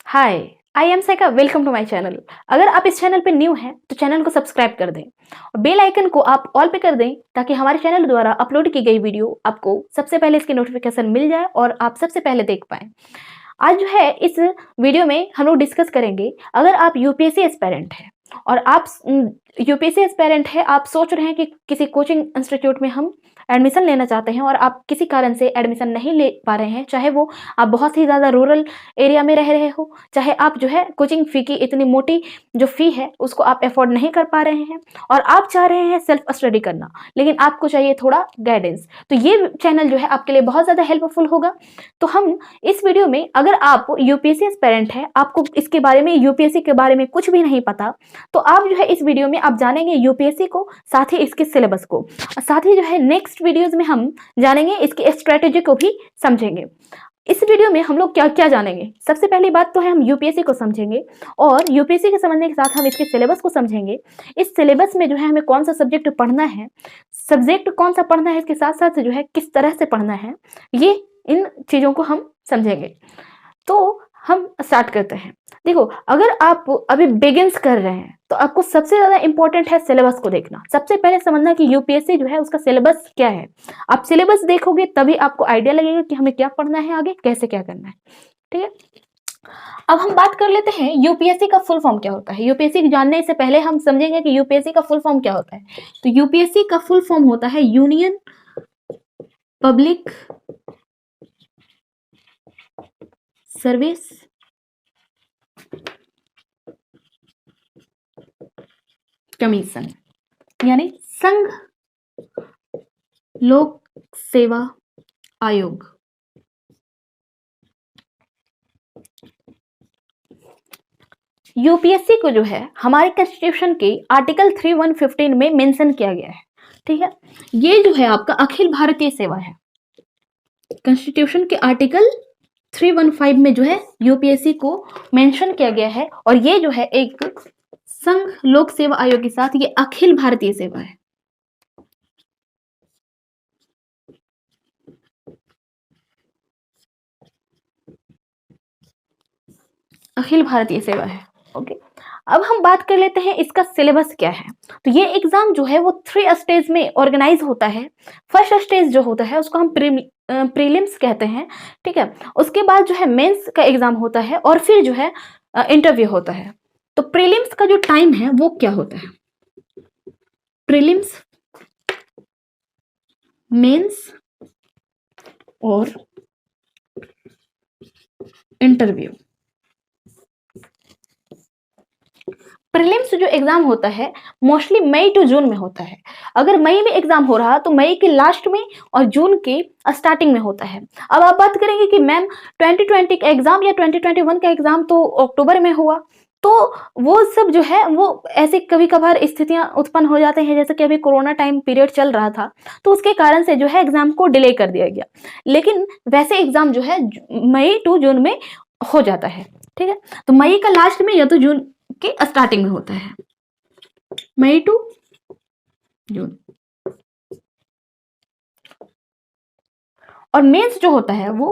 Hi, I am Saika. Welcome to my channel. अगर आप इस चैनल पे न्यू हैं तो चैनल को सब्सक्राइब कर दें और बेल आइकन को आप ऑल पे कर दें ताकि हमारे चैनल द्वारा अपलोड की गई वीडियो आपको सबसे पहले इसकी नोटिफिकेशन मिल जाए और आप सबसे पहले देख पाएं। आज जो है इस वीडियो में हम लोग डिस्कस करेंगे, अगर आप यूपीएससी एस्पायरेंट हैं और आप यूपीएससी एस्पायरेंट है, आप सोच रहे हैं कि किसी कोचिंग इंस्टीट्यूट में हम एडमिशन लेना चाहते हैं और आप किसी कारण से एडमिशन नहीं ले पा रहे हैं, चाहे वो आप बहुत ही ज़्यादा रूरल एरिया में रह रहे हो, चाहे आप जो है कोचिंग फ़ी की इतनी मोटी जो फ़ी है उसको आप अफोर्ड नहीं कर पा रहे हैं और आप चाह रहे हैं सेल्फ स्टडी करना, लेकिन आपको चाहिए थोड़ा गाइडेंस, तो ये चैनल जो है आपके लिए बहुत ज़्यादा हेल्पफुल होगा। तो हम इस वीडियो में, अगर आप यूपीएससी एस्पायरेंट है, आपको इसके बारे में, यूपीएससी के बारे में कुछ भी नहीं पता, तो आप जो है इस वीडियो में आप जानेंगे यूपीएससी को, साथ ही इसके सिलेबस को, और साथ ही जो है नेक्स्ट वीडियोस में हम जानेंगे इसकी स्ट्रेटेजी को भी समझेंगे। इस वीडियो में हम लोग क्या क्या जानेंगे, सबसे पहली बात तो है हम यूपीएससी को समझेंगे और यूपीएससी के समझने के साथ हम इसके सिलेबस को समझेंगे। इस सिलेबस में जो है हमें कौन सा सब्जेक्ट पढ़ना है, सब्जेक्ट कौन सा पढ़ना है, इसके साथ साथ जो है किस तरह से पढ़ना है, ये इन चीज़ों को हम समझेंगे। तो हम स्टार्ट करते हैं। देखो, अगर आप अभी बिगिंस कर रहे हैं तो आपको सबसे ज़्यादा इंपॉर्टेंट है सिलेबस को देखना। सबसे पहले समझना कि यूपीएससी जो है उसका सिलेबस क्या है। आप सिलेबस देखोगे तभी आपको आइडिया लगेगा कि हमें क्या पढ़ना है, आगे कैसे क्या करना है। ठीक है, अब हम बात कर लेते हैं यूपीएससी का फुल फॉर्म क्या होता है। यूपीएससी जानने से पहले हम समझेंगे कि यूपीएससी का फुल फॉर्म क्या होता है। तो यूपीएससी का फुल फॉर्म होता है यूनियन पब्लिक सर्विस कमीशन, यानी संघ लोक सेवा आयोग। यूपीएससी को जो है हमारे कॉन्स्टिट्यूशन के आर्टिकल 3115 में मेंशन किया गया है। ठीक है, ये जो है आपका अखिल भारतीय सेवा है। कॉन्स्टिट्यूशन के आर्टिकल 315 में जो है यूपीएससी को मेंशन किया गया है और ये जो है एक संघ लोक सेवा आयोग के साथ ये अखिल भारतीय सेवा है। अखिल भारतीय सेवा है। ओके, अब हम बात कर लेते हैं इसका सिलेबस क्या है। तो ये एग्जाम जो है वो 3 स्टेज में ऑर्गेनाइज होता है। फर्स्ट स्टेज जो होता है उसको हम प्रीलिम्स कहते हैं। ठीक है, उसके बाद जो है मेंस का एग्जाम होता है और फिर जो है इंटरव्यू होता है। तो प्रीलिम्स का जो टाइम है वो क्या होता है, प्रीलिम्स, मेंस और इंटरव्यू। प्रीलिम्स जो एग्जाम होता है मोस्टली मई टू जून में होता है। अगर मई में एग्जाम हो रहा तो मई के लास्ट में और जून के स्टार्टिंग में होता है। अब आप बात करेंगे कि मैम 2020 का एग्जाम या 2021 का एग्जाम तो अक्टूबर में हुआ, तो वो सब जो है वो ऐसे कभी कभार स्थितियां उत्पन्न हो जाते हैं, जैसे कि अभी कोरोना टाइम पीरियड चल रहा था तो उसके कारण से जो है एग्जाम को डिले कर दिया गया, लेकिन वैसे एग्जाम जो है मई टू जून में हो जाता है। ठीक है, तो मई का लास्ट में या तो जून के स्टार्टिंग में होता है, मई टू जून। और मेंस जो होता है वो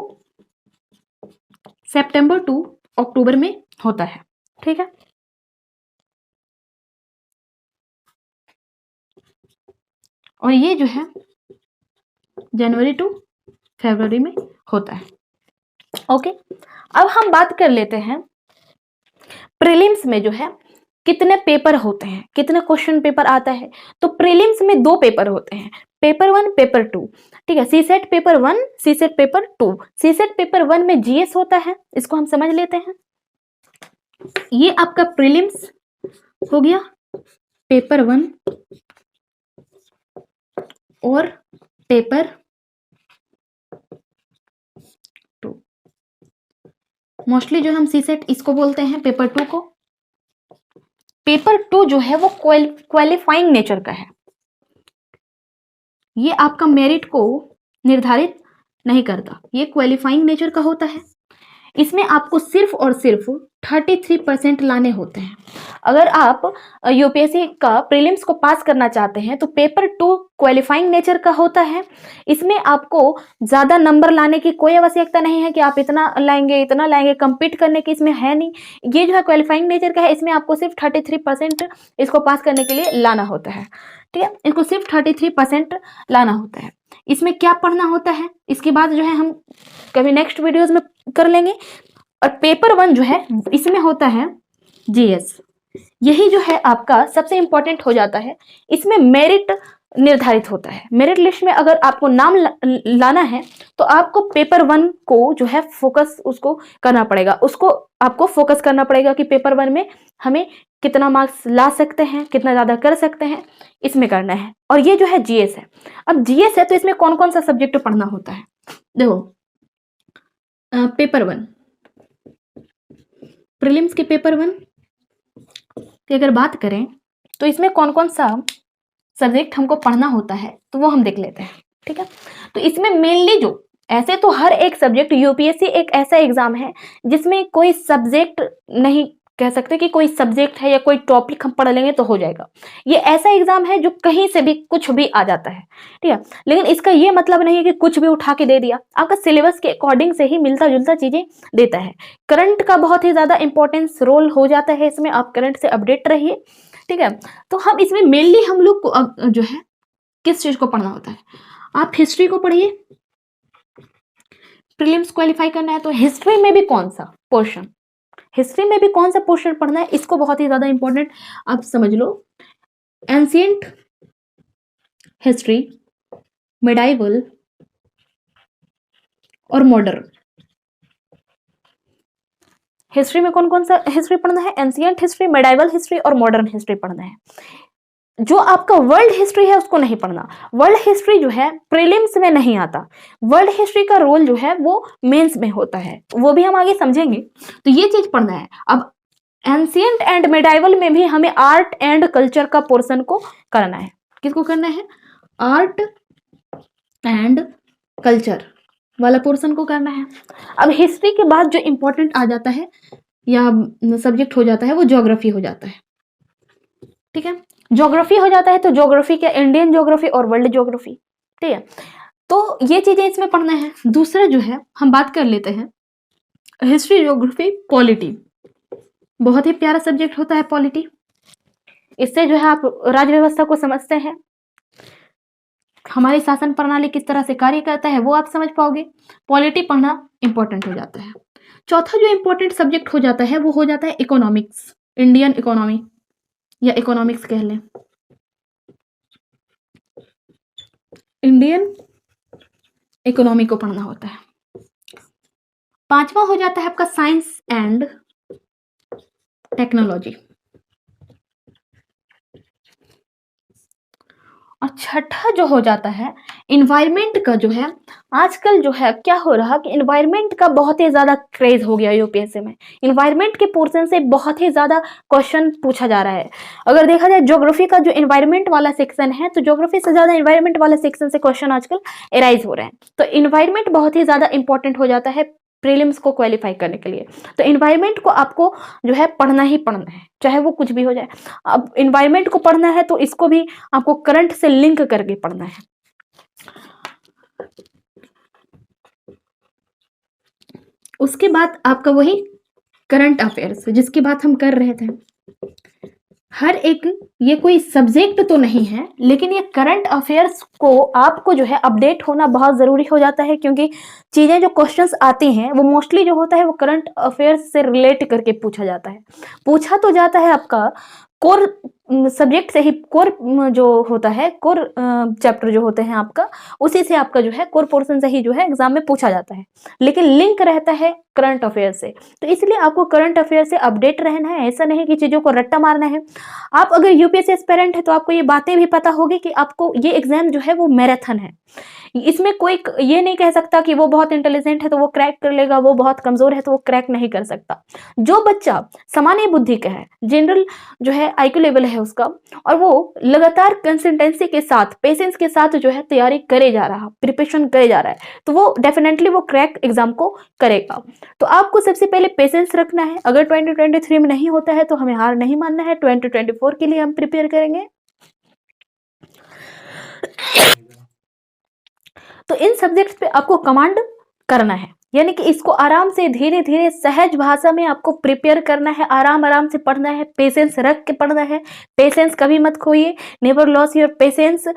सितंबर टू अक्टूबर में होता है। ठीक है, और ये जो है जनवरी टू फरवरी में होता है। ओके, अब हम बात कर लेते हैं प्रीलिम्स में जो है कितने पेपर होते हैं, कितने क्वेश्चन पेपर आता है। तो प्रीलिम्स में 2 पेपर होते हैं, पेपर 1, पेपर 2। ठीक है, CSAT paper 1, CSAT paper 2। CSAT paper 1 में जीएस होता है, इसको हम समझ लेते हैं। ये आपका प्रीलिम्स हो गया, पेपर 1 और पेपर 2। मोस्टली जो हम सीसेट इसको बोलते हैं पेपर 2 को। पेपर 2 जो है वो क्वालिफाइंग नेचर का है, ये आपका मेरिट को निर्धारित नहीं करता, ये क्वालिफाइंग नेचर का होता है। इसमें आपको सिर्फ और सिर्फ 33% लाने होते हैं। अगर आप यूपीएससी का प्रीलिम्स को पास करना चाहते हैं तो पेपर 2 क्वालिफाइंग नेचर का होता है। इसमें आपको ज़्यादा नंबर लाने की कोई आवश्यकता नहीं है कि आप इतना लाएंगे, compete करने की इसमें है नहीं। ये जो है क्वालिफाइंग नेचर का है, इसमें आपको सिर्फ 33% इसको पास करने के लिए लाना होता है। ठीक है, इसको सिर्फ 33% लाना होता है। इसमें क्या पढ़ना होता है इसके बाद जो है हम कभी नेक्स्ट वीडियोज में कर लेंगे। और पेपर 1 जो है इसमें होता है जीएस। यही जो है आपका सबसे इंपॉर्टेंट हो जाता है। इसमें मेरिट निर्धारित होता है। मेरिट लिस्ट में अगर आपको नाम लाना है तो आपको पेपर 1 को जो है फोकस उसको करना पड़ेगा, उसको आपको फोकस करना पड़ेगा कि पेपर 1 में हमें कितना मार्क्स ला सकते हैं, कितना ज़्यादा कर सकते हैं, इसमें करना है। और ये जो है जीएस है। अब जीएस है तो इसमें कौन कौन सा सब्जेक्ट पढ़ना होता है। देखो पेपर 1 प्रीलिम्स के पेपर 1 की अगर बात करें तो इसमें कौन कौन सा सब्जेक्ट हमको पढ़ना होता है तो वो हम देख लेते हैं। ठीक है, तो इसमें मेनली जो ऐसे तो हर एक सब्जेक्ट, यूपीएससी एक ऐसा एग्जाम है जिसमें कोई सब्जेक्ट नहीं कह सकते कि कोई सब्जेक्ट है या कोई टॉपिक हम पढ़ लेंगे तो हो जाएगा। ये ऐसा एग्जाम है जो कहीं से भी कुछ भी आ जाता है। ठीक है, लेकिन इसका ये मतलब नहीं है कि कुछ भी उठा के दे दिया, आपका सिलेबस के अकॉर्डिंग से ही मिलता जुलता चीजें देता है। करंट का बहुत ही ज्यादा इंपॉर्टेंस रोल हो जाता है इसमें, आप करंट से अपडेट रहिए। ठीक है, तो हम इसमें मेनली हम लोग को जो है किस चीज को पढ़ना होता है। आप हिस्ट्री को पढ़िए, प्रीलिम्स क्वालिफाई करना है तो हिस्ट्री में भी कौन सा पोर्शन, हिस्ट्री में भी कौन सा पोर्शन पढ़ना है, इसको बहुत ही ज्यादा इंपॉर्टेंट आप समझ लो। एंशिएंट हिस्ट्री, मिडाइवल और मॉडर्न। हिस्ट्री में कौन कौन सा हिस्ट्री पढ़ना है, एंशिएंट हिस्ट्री, मिडाइवल हिस्ट्री और मॉडर्न हिस्ट्री पढ़ना है। जो आपका वर्ल्ड हिस्ट्री है उसको नहीं पढ़ना। वर्ल्ड हिस्ट्री जो है प्रीलिम्स में नहीं आता। वर्ल्ड हिस्ट्री का रोल जो है वो मेंस में होता है, वो भी हम आगे समझेंगे। तो ये चीज पढ़ना है। अब एंशिएंट एंड मिडाइवल में भी हमें आर्ट एंड कल्चर का पोर्शन को करना है। किसको करना है, आर्ट एंड कल्चर वाला पोर्शन को करना है। अब हिस्ट्री के बाद जो इंपॉर्टेंट आ जाता है या सब्जेक्ट हो जाता है वो ज्योग्राफी हो जाता है। ठीक है, ज्योग्राफी हो जाता है तो ज्योग्राफी क्या, इंडियन ज्योग्राफी और वर्ल्ड ज्योग्राफी। ठीक है, तो ये चीजें इसमें पढ़ना है। दूसरा जो है हम बात कर लेते हैं हिस्ट्री, ज्योग्राफी, पॉलिटी। बहुत ही प्यारा सब्जेक्ट होता है पॉलिटी। इससे जो है आप राज्य व्यवस्था को समझते हैं, हमारी शासन प्रणाली किस तरह से कार्य करता है वो आप समझ पाओगे। पॉलिटी पढ़ना इंपॉर्टेंट हो जाता है। चौथा जो इंपॉर्टेंट सब्जेक्ट हो जाता है वो हो जाता है इकोनॉमिक्स, इंडियन इकोनॉमी या इकोनॉमिक्स कह लें, इंडियन इकोनॉमी को पढ़ना होता है। पांचवा हो जाता है आपका साइंस एंड टेक्नोलॉजी। और छठा जो हो जाता है इन्वायरमेंट का। जो है आजकल जो है क्या हो रहा कि इन्वायरमेंट का बहुत ही ज्यादा क्रेज हो गया यूपीएससी में। इन्वायरमेंट के पोर्शन से बहुत ही ज्यादा क्वेश्चन पूछा जा रहा है। अगर देखा जाए ज्योग्राफी का जो इन्वायरमेंट वाला सेक्शन है तो ज्योग्राफी से ज्यादा इन्वायरमेंट वाले सेक्शन से क्वेश्चन आजकल एराइज हो रहे हैं। तो इन्वायरमेंट बहुत ही ज्यादा इंपॉर्टेंट हो जाता है प्रीलिम्स को क्वालिफाई करने के लिए। तो इन्वायरमेंट को आपको जो है पढ़ना ही पढ़ना है, चाहे वो कुछ भी हो जाए। अब इन्वायरमेंट को पढ़ना है तो इसको भी आपको करंट से लिंक करके पढ़ना है। उसके बाद आपका वही करंट अफेयर्स जिसकी बात हम कर रहे थे। हर एक, ये कोई सब्जेक्ट तो नहीं है लेकिन ये करंट अफेयर्स को आपको जो है अपडेट होना बहुत जरूरी हो जाता है, क्योंकि चीजें जो क्वेश्चंस आती हैं वो मोस्टली जो होता है वो करंट अफेयर्स से रिलेट करके पूछा जाता है। पूछा तो जाता है आपका कोर सब्जेक्ट से ही, कोर जो होता है, कोर चैप्टर जो होते हैं आपका, उसी से आपका जो है कोर पोर्शन से ही जो है एग्जाम में पूछा जाता है, लेकिन लिंक रहता है करंट अफेयर से। तो इसलिए आपको करंट अफेयर से अपडेट रहना है, ऐसा नहीं कि चीज़ों को रट्टा मारना है। आप अगर यूपीएससी एस्पिरेंट है तो आपको ये बातें भी पता होगी कि आपको ये एग्जाम जो है वो मैराथन है। इसमें कोई ये नहीं कह सकता कि वो बहुत इंटेलिजेंट है तो वो क्रैक कर लेगा, वो बहुत कमजोर है तो वो क्रैक नहीं कर सकता। जो बच्चा सामान्य बुद्धि का है, जनरल जो है आईक्यू लेवल है है उसका, और वो लगातार कंसिस्टेंसी के साथ, पेशेंस के साथ जो है तैयारी करे जा रहा, प्रिपरेशन करे जा रहा है, तो वो डेफिनेटली वो क्रैक एग्जाम को करेगा। तो आपको सबसे पहले पेशेंस रखना है। अगर 2023 में नहीं होता है तो हमें हार नहीं मानना है, 2024 के लिए हम प्रिपेयर करेंगे। तो इन सब्जेक्ट्स पे आपको कमांड करना है, यानी कि इसको आराम से धीरे धीरे सहज भाषा में आपको प्रिपेयर करना है, आराम आराम से पढ़ना है, पेशेंस रख के पढ़ना है। पेशेंस कभी मत खोइए, never lose your patience,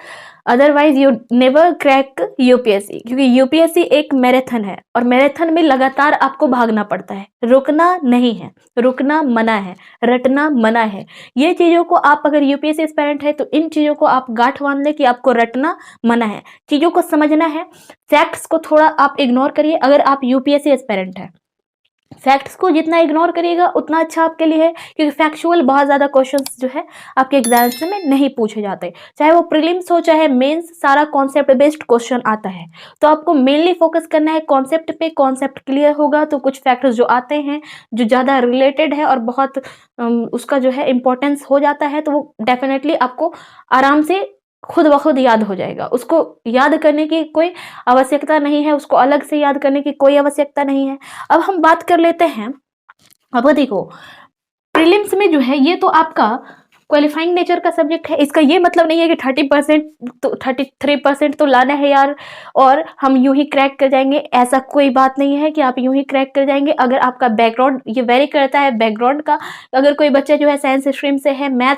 otherwise you never crack UPSC, क्योंकि यूपीएससी एक मैराथन है और मैराथन में लगातार आपको भागना पड़ता है, रुकना नहीं है, रुकना मना है, रटना मना है। ये चीज़ों को आप अगर यूपीएससी एस्पिरेंट है तो इन चीज़ों को आप गांठ बांध लें कि आपको रटना मना है, चीज़ों को समझना है। फैक्ट्स को थोड़ा आप इग्नोर करिए अगर आप यूपीएससी एस्पिरेंट है। फैक्ट्स को जितना इग्नोर करिएगा उतना अच्छा आपके लिए है, क्योंकि फैक्चुअल बहुत ज़्यादा क्वेश्चंस जो है आपके एग्जाम्स में नहीं पूछे जाते, चाहे वो प्रीलिम्स हो चाहे मेंस, सारा कॉन्सेप्ट बेस्ड क्वेश्चन आता है। तो आपको मेनली फोकस करना है कॉन्सेप्ट पे, कॉन्सेप्ट क्लियर होगा तो कुछ फैक्टर्स जो आते हैं जो ज़्यादा रिलेटेड है और बहुत उसका जो है इम्पोर्टेंस हो जाता है, तो वो डेफिनेटली आपको आराम से खुद ब खुद याद हो जाएगा। उसको याद करने की कोई आवश्यकता नहीं है, उसको अलग से याद करने की कोई आवश्यकता नहीं है। अब हम बात कर लेते हैं, अब देखो प्रीलिम्स में जो है ये तो आपका क्वालिफाइंग नेचर का सब्जेक्ट है। इसका ये मतलब नहीं है कि 30% तो 33% तो लाना है यार और हम यूं ही क्रैक कर जाएंगे, ऐसा कोई बात नहीं है कि आप यूं ही क्रैक कर जाएंगे। अगर आपका बैकग्राउंड, ये वेरी करता है बैकग्राउंड का, अगर कोई बच्चा जो है साइंस स्ट्रीम से है, मैथ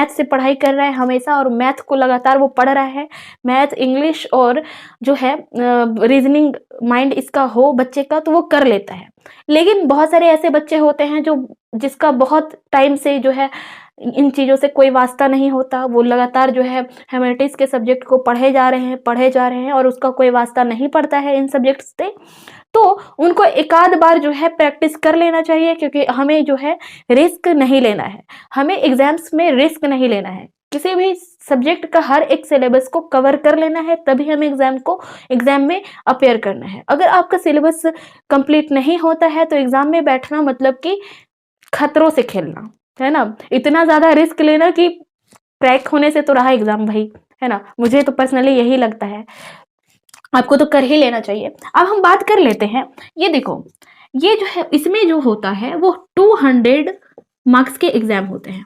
से पढ़ाई कर रहा है हमेशा और मैथ को लगातार वो पढ़ रहा है, मैथ इंग्लिश और जो है रीजनिंग माइंड इसका हो बच्चे का, तो वो कर लेता है। लेकिन बहुत सारे ऐसे बच्चे होते हैं जिसका बहुत टाइम से जो है इन चीज़ों से कोई वास्ता नहीं होता, वो लगातार जो है ह्यूमैनिटीज़ के सब्जेक्ट को पढ़े जा रहे हैं और उसका कोई वास्ता नहीं पड़ता है इन सब्जेक्ट्स से, तो उनको एक आध बार जो है प्रैक्टिस कर लेना चाहिए, क्योंकि हमें जो है रिस्क नहीं लेना है, हमें एग्जाम्स में रिस्क नहीं लेना है। किसी भी सब्जेक्ट का हर एक सिलेबस को कवर कर लेना है, तभी हमें एग्जाम में अपेयर करना है। अगर आपका सिलेबस कंप्लीट नहीं होता है तो एग्जाम में बैठना मतलब कि खतरों से खेलना है ना, इतना ज्यादा रिस्क लेना कि क्रैक होने से तो रहा एग्जाम भाई, है ना। मुझे तो पर्सनली यही लगता है, आपको तो कर ही लेना चाहिए। अब हम बात कर लेते हैं, ये देखो ये जो है इसमें जो होता है वो 200 मार्क्स के एग्जाम होते हैं।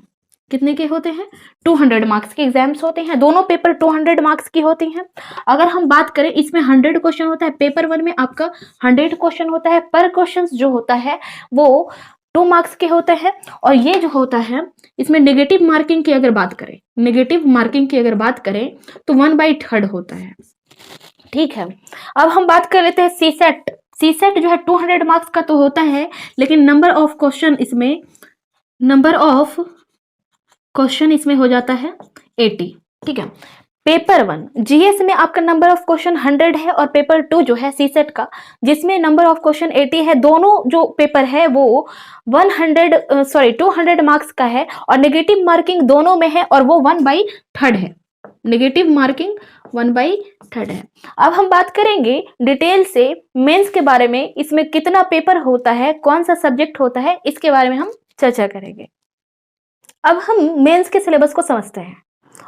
कितने के होते हैं? 200 मार्क्स के एग्जाम्स होते हैं, दोनों पेपर 200 मार्क्स की होती हैं। अगर हम बात करें इसमें 100 क्वेश्चन होता है, पेपर 1 में आपका 100 क्वेश्चन होता है, पर क्वेश्चन जो होता है वो 2 मार्क्स के होते हैं। और ये जो होता है इसमें नेगेटिव मार्किंग की अगर बात करें तो 1/3 होता है, ठीक है। अब हम बात कर लेते हैं सीसेट जो है 200 मार्क्स का तो होता है, लेकिन नंबर ऑफ क्वेश्चन इसमें हो जाता है 80, ठीक है। पेपर 1 जीएस में आपका नंबर ऑफ क्वेश्चन 100 है और पेपर 2 जो है सीसेट का जिसमें नंबर ऑफ क्वेश्चन 80 है, दोनों जो पेपर है वो 200 मार्क्स का है और नेगेटिव मार्किंग दोनों में है और वो 1/3 है, नेगेटिव मार्किंग 1/3 है। अब हम बात करेंगे डिटेल से मेंस के बारे में, इसमें कितना पेपर होता है, कौन सा सब्जेक्ट होता है, इसके बारे में हम चर्चा करेंगे। अब हम मेंस के सिलेबस को समझते हैं,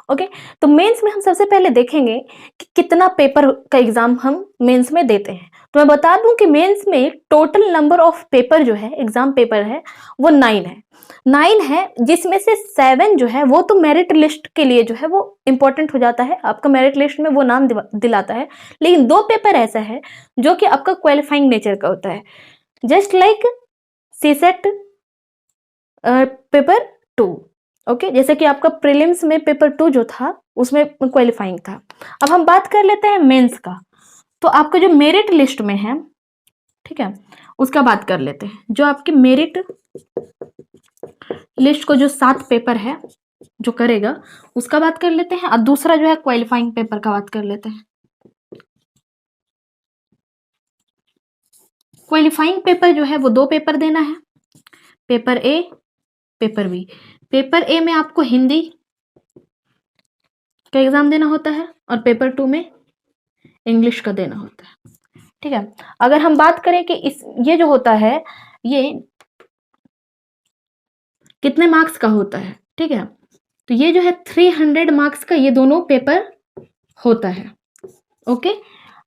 ओके। तो मेंस में हम सबसे पहले देखेंगे कि कितना पेपर का एग्जाम हम मेंस में देते हैं। तो मैं बता दूं कि मेंस में टोटल नंबर ऑफ पेपर जो है, एग्जाम पेपर है वो 9 है, जिसमें से 7 जो है वो तो मेरिट लिस्ट के लिए जो है वो इंपॉर्टेंट हो जाता है, आपका मेरिट लिस्ट में वो नाम दिलाता है। लेकिन 2 पेपर ऐसा है जो कि आपका क्वालिफाइंग नेचर का होता है, just like CSAT paper 2, okay. जैसे कि आपका प्रीलिम्स में पेपर 2 जो था उसमें क्वालिफाइंग था। अब हम बात कर लेते हैं मेंस का, तो आपका जो मेरिट लिस्ट में है, ठीक है, उसका बात कर लेते हैं। जो आपके मेरिट लिस्ट को जो 7 पेपर है जो करेगा उसका बात कर लेते हैं, और दूसरा जो है क्वालिफाइंग पेपर का बात कर लेते हैं। क्वालिफाइंग पेपर जो है वो 2 पेपर देना है, paper A, paper B. Paper A में आपको हिंदी का एग्जाम देना होता है और पेपर 2 में इंग्लिश का देना होता है, ठीक है। अगर हम बात करें कि ये जो होता है ये कितने मार्क्स का होता है, ठीक है, तो ये जो है 300 मार्क्स का ये दोनों पेपर होता है। ओके,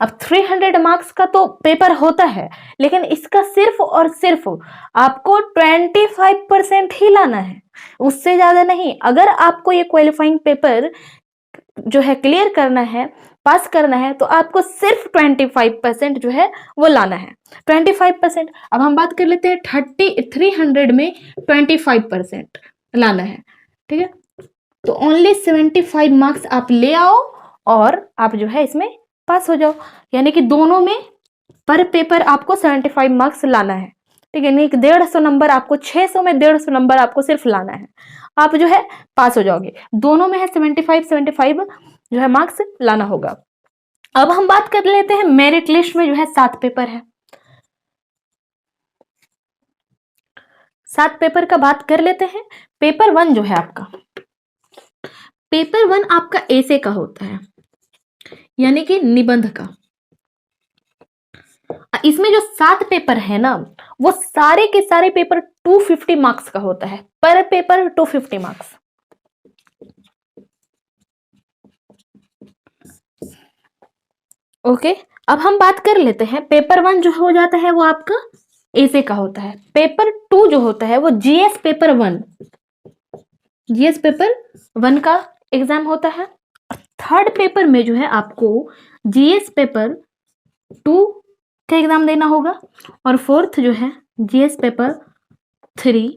अब 300 मार्क्स का तो पेपर होता है, लेकिन इसका सिर्फ और सिर्फ आपको 25% ही लाना है, उससे ज्यादा नहीं। अगर आपको ये क्वालिफाइंग पेपर जो है क्लियर करना है, पास करना है, तो आपको सिर्फ 25% जो है वो लाना है। 25%। अब हम बात कर लेते हैं 300 में 25% लाना है, ठीक है। तो ओनली 75 मार्क्स आप ले आओ और आप जो है इसमें पास हो जाओ। यानी कि दोनों में पर पेपर आपको 75 मार्क्स लाना है, ठीक है। नहीं कि 150 नंबर आपको, 600 में 150 नंबर आपको सिर्फ लाना है, आप जो है पास हो जाओगे। दोनों में है 75 जो है मार्क्स लाना होगा। अब हम बात कर लेते हैं मेरिट लिस्ट में जो है 7 पेपर है। 7 पेपर का बात कर लेते हैं। पेपर 1 जो है आपका, पेपर 1 आपका ऐसे का होता है, यानी कि निबंध का। इसमें जो 7 पेपर है ना, वो सारे के सारे पेपर 250 मार्क्स का होता है, पर पेपर 250 मार्क्स। ओके, अब हम बात कर लेते हैं पेपर 1 जो हो जाता है वो आपका ऐसे का होता है। पेपर 2 जो होता है वो जीएस पेपर 1, जीएस पेपर 1 का एग्जाम होता है। थर्ड पेपर में जो है आपको जीएस पेपर 2 का एग्जाम देना होगा, और फोर्थ जो है जीएस पेपर 3,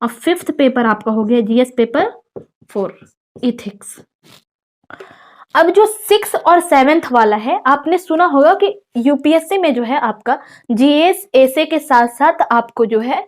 और फिफ्थ पेपर आपका हो गया जीएस पेपर 4 इथिक्स। अब जो 6 और 7th वाला है, आपने सुना होगा कि यूपीएससी में जो है आपका जीएस ऐसे के साथ साथ आपको जो है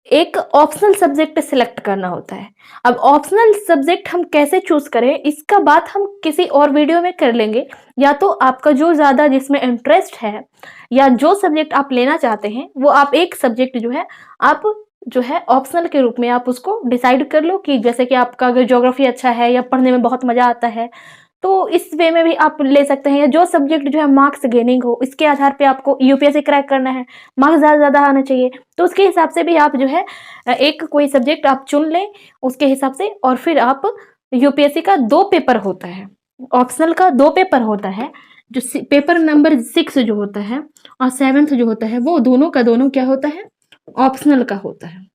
एक ऑप्शनल सब्जेक्ट सिलेक्ट करना होता है। अब ऑप्शनल सब्जेक्ट हम कैसे चूज करें, इसका बात हम किसी और वीडियो में कर लेंगे। या तो आपका जो ज्यादा जिसमें इंटरेस्ट है, या जो सब्जेक्ट आप लेना चाहते हैं, वो आप एक सब्जेक्ट जो है आप जो है ऑप्शनल के रूप में आप उसको डिसाइड कर लो। कि जैसे कि आपका अगर ज्योग्राफी अच्छा है या पढ़ने में बहुत मजा आता है, तो इस वे में भी आप ले सकते हैं। या जो सब्जेक्ट जो है मार्क्स गेनिंग हो, इसके आधार पे आपको यूपीएससी क्रैक करना है, मार्क्स ज्यादा आना चाहिए, तो उसके हिसाब से भी आप जो है एक कोई सब्जेक्ट आप चुन लें उसके हिसाब से। और फिर आप यूपीएससी का 2 पेपर होता है, ऑप्शनल का 2 पेपर होता है। जो पेपर नंबर 6 जो होता है और 7th जो होता है, वो दोनों का दोनों क्या होता है, ऑप्शनल का होता है।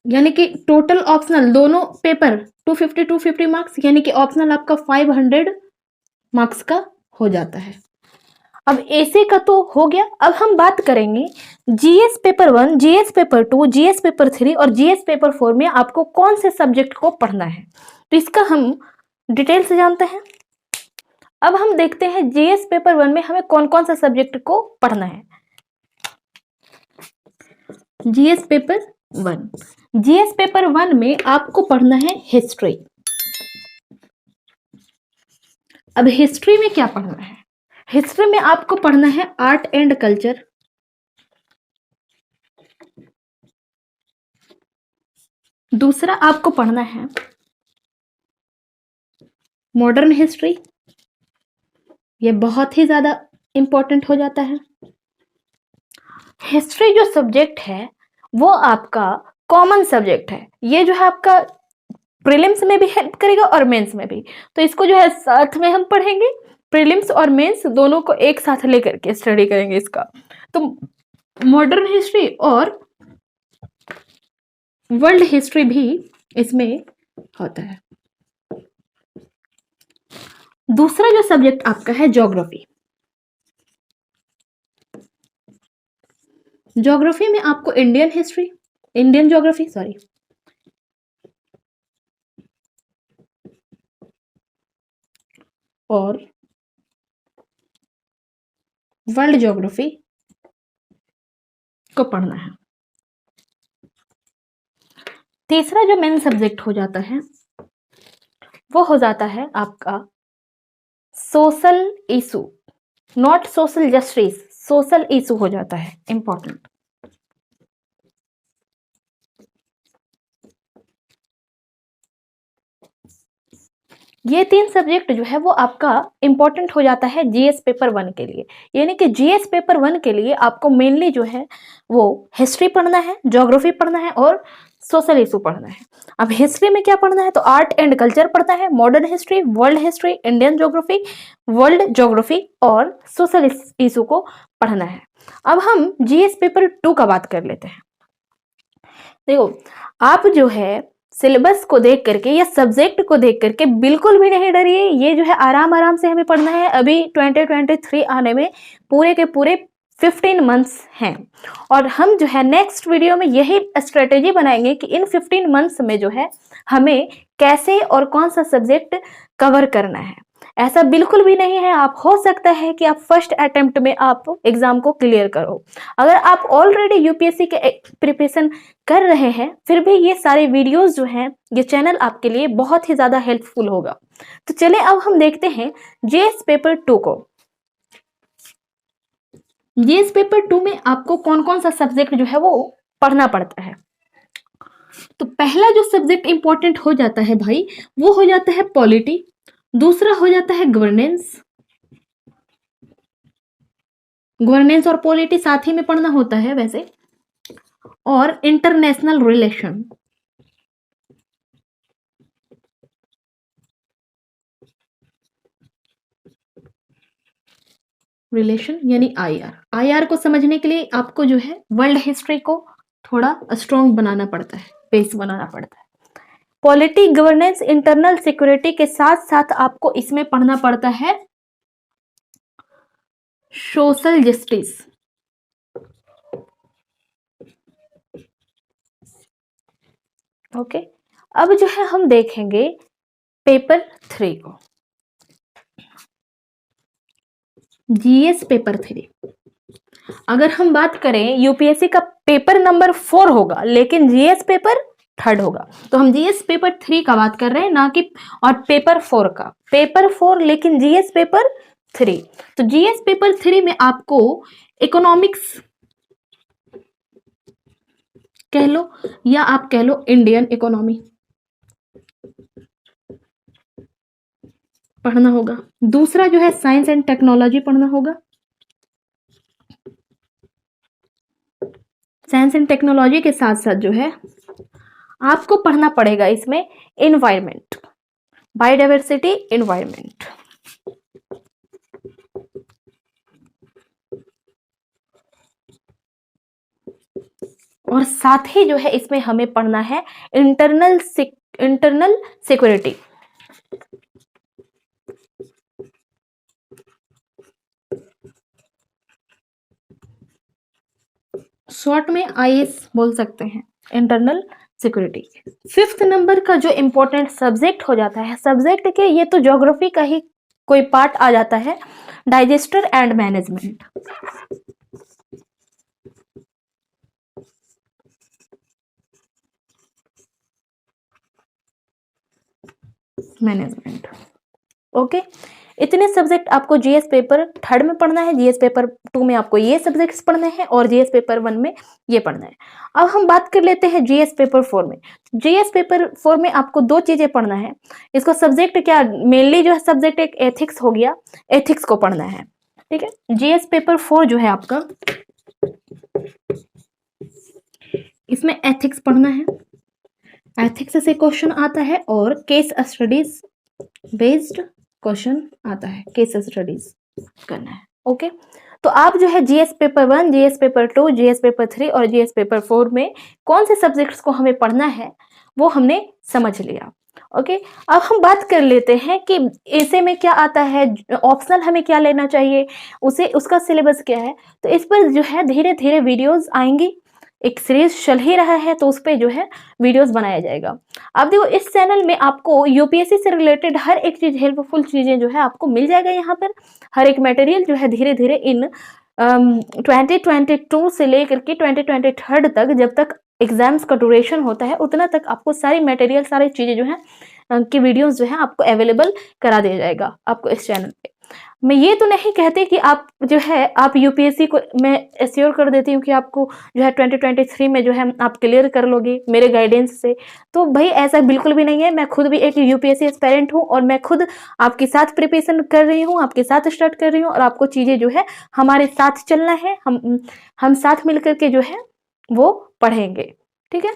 यानी कि टोटल ऑप्शनल दोनों पेपर 250 मार्क्स, यानी कि ऑप्शनल आपका 500 मार्क्स का हो जाता है। अब ऐसे का तो हो गया। अब हम बात करेंगे GS paper 1, GS paper 2, GS paper 3 और जीएस पेपर 4 में आपको कौन से सब्जेक्ट को पढ़ना है, तो इसका हम डिटेल से जानते हैं। अब हम देखते हैं जीएस पेपर 1 में हमें कौन कौन सा सब्जेक्ट को पढ़ना है। जीएस पेपर 1, जीएस पेपर 1 में आपको पढ़ना है हिस्ट्री। अब हिस्ट्री में क्या पढ़ना है, हिस्ट्री में आपको पढ़ना है आर्ट एंड कल्चर, दूसरा आपको पढ़ना है मॉडर्न हिस्ट्री, ये बहुत ही ज्यादा इंपॉर्टेंट हो जाता है। हिस्ट्री जो सब्जेक्ट है वो आपका कॉमन सब्जेक्ट है, ये जो है आपका प्रीलिम्स में भी हेल्प करेगा और मेंस में भी, तो इसको जो है साथ में हम पढ़ेंगे। प्रीलिम्स और मेंस दोनों को एक साथ लेकर के स्टडी करेंगे इसका। तो मॉडर्न हिस्ट्री और वर्ल्ड हिस्ट्री भी इसमें होता है। दूसरा जो सब्जेक्ट आपका है ज्योग्राफी। ज्योग्राफी में आपको Indian history, Indian geography sorry, और वर्ल्ड ज्योग्राफी को पढ़ना है। तीसरा जो मेन सब्जेक्ट हो जाता है वो हो जाता है आपका social issue, not social justice, social issue हो जाता है इंपॉर्टेंट। ये 3 सब्जेक्ट जो है वो आपका इंपॉर्टेंट हो जाता है जीएस पेपर 1 के लिए। यानी कि जीएस पेपर 1 के लिए आपको मेनली जो है वो हिस्ट्री पढ़ना है, ज्योग्राफी पढ़ना है और सोशल इशू पढ़ना है। अब हिस्ट्री में क्या पढ़ना है, तो आर्ट एंड कल्चर पढ़ना है, modern history, world history, Indian geography, world geography और सोशल इशू को पढ़ना है। अब हम जीएस पेपर 2 का बात कर लेते हैं। देखो, आप जो है सिलेबस को देख करके या सब्जेक्ट को देख करके बिल्कुल भी नहीं डरिए। ये जो है आराम आराम से हमें पढ़ना है। अभी 2023 आने में पूरे के पूरे 15 मंथ्स हैं और हम जो है नेक्स्ट वीडियो में यही स्ट्रेटेजी बनाएंगे कि इन 15 मंथ्स में जो है हमें कैसे और कौन सा सब्जेक्ट कवर करना है। ऐसा बिल्कुल भी नहीं है, आप हो सकता है कि आप फर्स्ट अटेम्प्ट में आप एग्जाम को क्लियर करो। अगर आप ऑलरेडी यूपीएससी के प्रिपरेशन कर रहे हैं फिर भी ये सारे वीडियोस जो हैं ये चैनल आपके लिए बहुत ही ज्यादा हेल्पफुल होगा। तो चले अब हम देखते हैं जीएस पेपर 2 को। जीएस पेपर 2 में आपको कौन कौन सा सब्जेक्ट जो है वो पढ़ना पड़ता है। तो पहला जो सब्जेक्ट इंपॉर्टेंट हो जाता है भाई वो हो जाता है पॉलिटी, दूसरा हो जाता है गवर्नेंस। गवर्नेंस और पॉलिटी साथ ही में पढ़ना होता है वैसे, और इंटरनेशनल रिलेशन। रिलेशन यानी आईआर को समझने के लिए आपको जो है वर्ल्ड हिस्ट्री को थोड़ा स्ट्रॉन्ग बनाना पड़ता है, बेस बनाना पड़ता है। पॉलिटी, गवर्नेंस, इंटरनल सिक्योरिटी के साथ साथ आपको इसमें पढ़ना पड़ता है सोशल जस्टिस। ओके, अब जो है हम देखेंगे पेपर 3 को, जीएस पेपर 3। अगर हम बात करें यूपीएससी का पेपर नंबर 4 होगा लेकिन जीएस पेपर 3rd होगा, तो हम जीएस पेपर 3 का बात कर रहे हैं ना कि, और पेपर 4 का, पेपर 4 लेकिन जीएस पेपर 3। तो जीएस पेपर 3 में आपको इकोनॉमिक्स कह लो या आप कह लो इंडियन इकोनॉमी पढ़ना होगा। दूसरा जो है साइंस एंड टेक्नोलॉजी पढ़ना होगा। साइंस एंड टेक्नोलॉजी के साथ साथ जो है आपको पढ़ना पड़ेगा इसमें एनवायरमेंट, बायोडाइवर्सिटी, एनवायरमेंट। और साथ ही जो है इसमें हमें पढ़ना है इंटरनल सिक्योरिटी। शॉर्ट में आईएस बोल सकते हैं, इंटरनल सिक्योरिटी। 5th नंबर का जो इंपॉर्टेंट सब्जेक्ट हो जाता है, सब्जेक्ट के ये तो ज्योग्राफी का ही कोई पार्ट आ जाता है, digester and management. Management okay, इतने सब्जेक्ट आपको जीएस पेपर 3rd में पढ़ना है, जीएस पेपर 2 में आपको ये सब्जेक्ट्स पढ़ने हैं और जीएस पेपर 1 में ये पढ़ना है। अब हम बात कर लेते हैं जीएस पेपर 4 में। जीएस पेपर 4 में आपको 2 चीजें पढ़ना है। इसको सब्जेक्ट क्या, मेनली जो है सब्जेक्ट एक एथिक्स हो गया, एथिक्स को पढ़ना है, ठीक है। जीएस पेपर 4 जो है आपका, इसमें एथिक्स पढ़ना है, एथिक्स से क्वेश्चन आता है और केस स्टडीज बेस्ड क्वेश्चन आता है, केस स्टडीज करना है। ओके, तो आप जो है GS paper 1, GS paper 2, GS paper 3 और जीएस पेपर 4 में कौन से सब्जेक्ट्स को हमें पढ़ना है वो हमने समझ लिया। ओके, अब हम बात कर लेते हैं कि ऐसे में क्या आता है, ऑप्शनल हमें क्या लेना चाहिए, उसे उसका सिलेबस क्या है। तो इस पर जो है धीरे धीरे वीडियोस आएंगी, एक सीरीज चल ही रहा है तो उस पर जो है वीडियोस बनाया जाएगा। अब देखो, इस चैनल में आपको यूपीएससी से रिलेटेड हर एक चीज, हेल्पफुल चीजें जो है आपको मिल जाएगा। यहाँ पर हर एक मटेरियल जो है धीरे धीरे इन 2022 से लेकर के 2023 तक, जब तक एग्जाम्स का ड्यूरेशन होता है उतना तक आपको सारी मटेरियल, सारी चीजें जो है की वीडियोस जो है आपको अवेलेबल करा दिया जाएगा आपको इस चैनल पे। मैं ये तो नहीं कहती कि आप जो है आप यूपीएससी को, मैं एश्योर कर देती हूँ कि आपको जो है 2023 में जो है आप क्लियर कर लोगे मेरे गाइडेंस से, तो भाई ऐसा बिल्कुल भी नहीं है। मैं खुद भी एक यूपीएससी एस्पायरेंट हूँ और मैं खुद आपके साथ प्रिपरेशन कर रही हूँ, आपके साथ स्टार्ट कर रही हूँ और आपको चीज़ें जो है हमारे साथ चलना है, हम साथ मिल करके जो है वो पढ़ेंगे, ठीक है।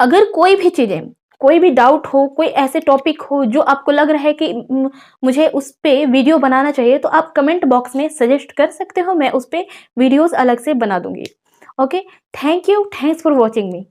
अगर कोई भी चीज़ें, कोई भी डाउट हो, कोई ऐसे टॉपिक हो जो आपको लग रहा है कि मुझे उस पे वीडियो बनाना चाहिए, तो आप कमेंट बॉक्स में सजेस्ट कर सकते हो, मैं उस पे वीडियोज़ अलग से बना दूँगी। Okay, thank you, thanks for watching me.